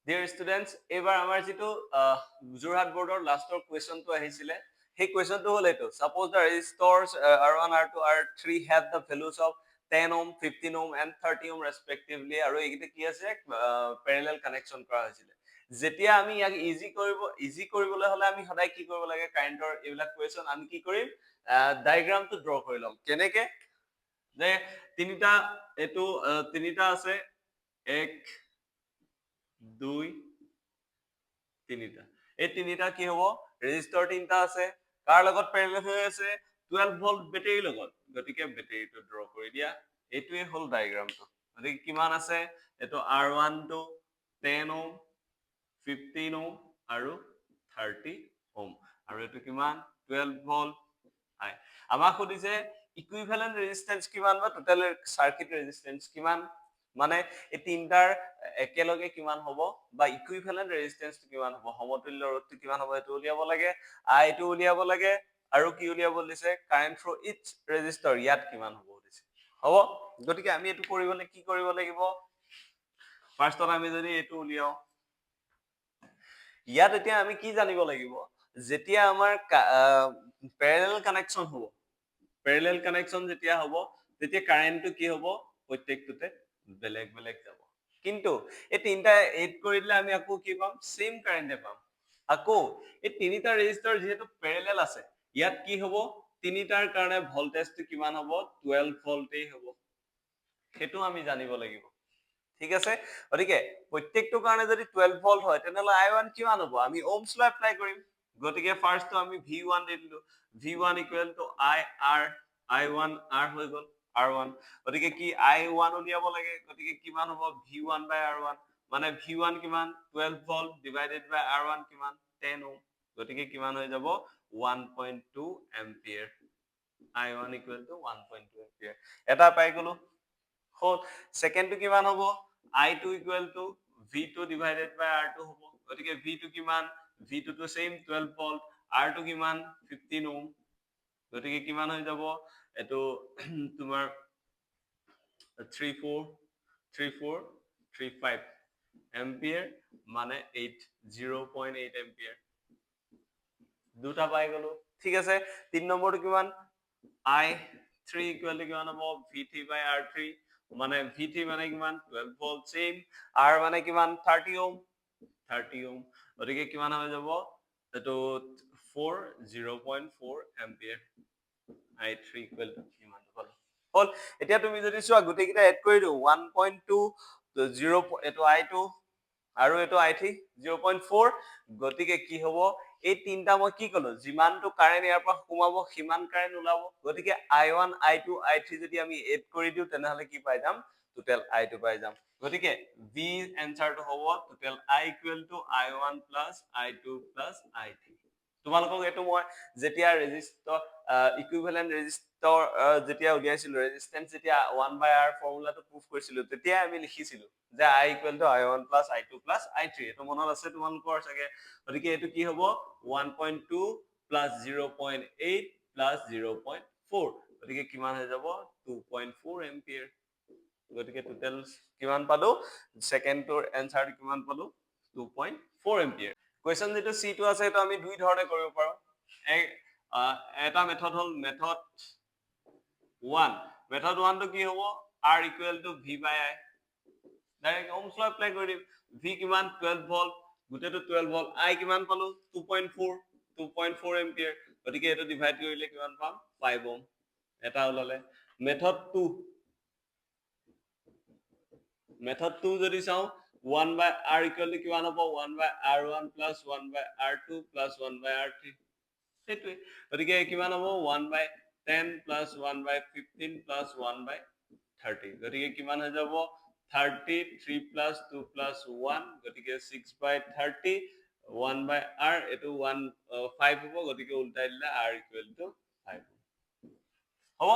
Dear students, এইবাৰ আমাৰ যিটো যোৰহাট বৰ্ডৰ লাষ্টৰ কুৱেশ্যনটো আহিছিলে সেই কুৱেশ্যনটো হ'ল এইটো suppose the resistors R1 R2 R3 have the values of 10 ohm 15 ohm and 30 ohm respectively আৰু এইকেইটা কি আছে parallel connection কৰা হৈছিলে যেতিয়া আমি ইয়াক ইজি কৰিবলৈ হলে আমি সদায় কি কৰিব লাগে কাৰেন্টৰ এইবিলাক কুৱেশ্যন আমি কি কৰিম ডায়াগ্ৰামটো ড্ৰ কৰি ল'ম কেনেকে যে তিনিটা এইটো তিনিটা আছে 1 2 তিনিটা এই তিনিটা কি হ'ব ৰেজিষ্টৰ তিনিটা আছে কাৰ লগত পেৰেলেল হৈ আছে 12 ভোল্ট বেটাৰীৰ লগত গতিকে বেটাৰীটো ড্ৰ কৰি দিয়া এইটোৱে হ'ল ডায়াগ্ৰামটো গতিকে কিমান আছে এইটো R1 টো 10 ওম 15 ওম আৰু 30 ওম আৰু এইটো কিমান 12 ভোল্ট আই আমাক সুধিছে ইকুইভ্যালেন্ট ৰেজিস্ট্যান্স কিমান বা টোটাল সাৰ্কিট ৰেজিস্ট্যান্স কিমান মানে এই তিনটাৰ একেলগে কিমান হ'ব বা ইকুইভ্যালেন্ট ৰেজিস্ট্যান্স কিমান হ'ব সমতুল্য ৰোধটো কিমান হ'ব এটো উলিয়াব লাগে আই টো উলিয়াব লাগে আৰু কি উলিয়াব দিছে কাৰেন্ট থ্ৰু ইচ ৰেজিস্টৰ ইয়াত কিমান হ'ব দিছে হ'ব গতিকে আমি এটো কৰিবলে কি কৰিব লাগিব ফাৰ্ষ্টত আমি যদি এটো উলিয়াও ইয়াত এতিয়া আমি কি জানিব লাগিব যেতিয়া আমাৰ প্যাৰেলাল কানেকশন হ'ব প্যাৰেলাল কানেকশন যেতিয়া হ'ব তেতিয়া কাৰেন্টটো কি হ'ব প্ৰত্যেকটোতে বেলেগ বেলেগ যাব কিন্তু এই তিনটা এড কৰি দিলে আমি আকৌ কি পাম সেম কাৰেন্টে পাম আকৌ এই তিনিটা ৰেজিস্টৰ যেহেতু প্যাৰেলাল আছে ইয়াত কি হ'ব তিনিটাৰ কাৰণে ভোল্টেজটো কিমান হ'ব 12 ভোল্টেই হ'ব হেতু আমি জানিব লাগিব ঠিক আছে গতিকে প্ৰত্যেকটো কাৰণে যদি 12 ভোল্ট হয় তেনেহলে I1 কিমান হ'ব আমি ওহমছ ল এপ্লাই কৰিম গতিকে ফাৰ্স্ট তো আমি V1 দি দিলো V1 IR I1 R হৈ গল R1 গতিকে কি I1 উলিয়াব লাগে গতিকে কিমান হ'ব V1 R1 মানে V1 কিমান 12 ভোল্ট ডিভাইডেড বাই R1 কিমান 10 ওহম গতিকে কিমান হৈ যাব 1.2 এম্পিয়াৰ I1 1.2 এম্পিয়াৰ এটা পাই গলো সেকেন্ড টো কিমান হ'ব I2 V2 divided by R2 হ'ব গতিকে V2 কিমান V2 তো সেম 12 ভোল্ট R2 কিমান 15 ওহম গতিকে কিমান হৈ যাব এটো তোমাৰ 3435 এম্পিয়াৰ মানে 0.8 এম্পিয়াৰ দুটা পাই গলো ঠিক আছে তিন নম্বৰটো কিমান I3 কিমান হ'ব V3 by R3 মানে V3 মানে কিমান 12 ভোল্ট সেম R মানে কিমান 30 ওহম গতিকে কিমান হৈ যাব এটো 0.4 এম্পিয়াৰ I3 কিমান পালো হল এতিয়া তুমি যদি চোৱা গুটেকিটা এড কৰি দিও 1.2 0 এটো I2 আৰু এটো I3 0.4 গতিকে কি হ'ব এই তিনটা মই কি কলো যিমানটো কারেন্ট ইয়াৰ পৰা সোমাব সিমান কাৰেন্ট ওলাব গতিকে I1 I2 I3 যদি আমি এড কৰি দিও তেনেহলে কি পাই যাম টোটাল I2 পাই যাম গতিকে V এনসাৰটো হ'ব total I I1 I2 I3 তোমালোকক এটো মই যেতিয়া ৰেজিস্টৰ ইকুইভ্যালেন্ট ৰেজিস্টৰ যেতিয়া উলিয়াইছিল ৰেজিস্ট্যান্স যেতিয়া 1/R ফৰ্মুলাটো প্ৰুফ কৰিছিলো তেতিয়া আমি লিখিছিলো যে I I1 I2 I3 এটো মনত আছে তোমালোকৰ চাগে গতিকে এটো কি হ'ব 1.2 0.8 0.4 গতিকে কিমান হৈ যাব 2.4 এম্পিয়াৰ গতিকে টোটাল কিমান পালো সেকেন্ড টোৰ এনসাৰ কিমান পালো 2.4 এম্পিয়াৰ কোৱেশ্চন যেটো C2 আছে এটা আমি দুই ধৰণে কৰিব পাৰো এটা মেথড হল মেথড 1 মেথড 1 টো কি হ'ব R = V by I direct ওহমছ ল এপ্লাই কৰি দিম V কিমান 12 ভোল্ট গুটেটো 12 ভোল্ট I কিমান পালো 2.4 এম্পিয়াৰ গতিকে এটো ডিভাইড কৰিলে কিমান পাম 5 ওহম এটা ওলালে মেথড 2 মেথড 2 যদি চাও 1 by R = কিমান হ'ব 1 by R1 1 by R2 1 by R3 সেটোৱে গতিকে কিমান হ'ব 1 by 10 1 by 15 1 by 30 গতিকে কিমান হৈ যাব 33 2 1 গতিকে 6 by 30 1 by R এটো 5 হ'ব গতিকে উল্টাই দিলে R = 5 হ'ব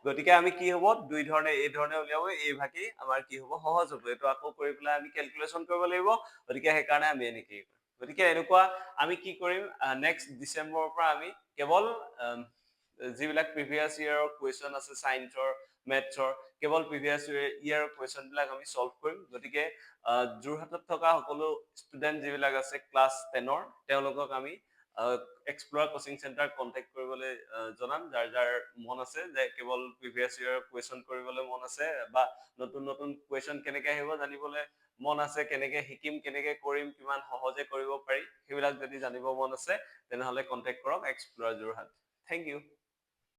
গতিকে আমি কি হ'ব দুই ধৰণে এই ধৰণে উলিয়াব এই ভাগি আমাৰ কি হ'ব সহজ হ'ব এটো আকৌ কৰি পেলাই আমি ক্যালকুলেশন কৰিব লাগিব গতিকে সেই কাৰণে আমি এনেকৈ গতিকে এনেকুৱা আমি কি কৰিম নেক্সট ডিসেম্বৰৰ পৰা আমি কেৱল যিবিলাক প্ৰিভিয়াস ইয়াৰৰ কুৱেশ্যন আছে সায়েন্সৰ মেথছৰ কেৱল প্ৰিভিয়াছ ইয়াৰ কুৱেশ্যন বিলাক আমি সলভ কৰিম গতিকে যোৰহাটত থকা সকলো ষ্টুডেণ্ট যিবিলাক আছে ক্লাছ 10ৰ তেওঁলোকক আমি এক্সপ্ল'ৰ কোচিং চেণ্টাৰ কণ্টেক্ট কৰিবলৈ জনাম যাৰ যাৰ মন আছে যে কেৱল প্ৰিভিয়াছ ইয়াৰ কুৱেশ্যন কৰিবলৈ মন আছে বা নতুন নতুন কুৱেশ্যন কেনেকৈ আহিব জানিবলৈ মন আছে কেনেকৈ শিকিম কেনেকৈ কৰিম কিমান সহজে কৰিব পাৰি সেইবিলাক যদি জানিব মন আছে তেনেহ'লে কণ্টেক্ট কৰক এক্সপ্ল'ৰ যোৰহাট থেংক ইউ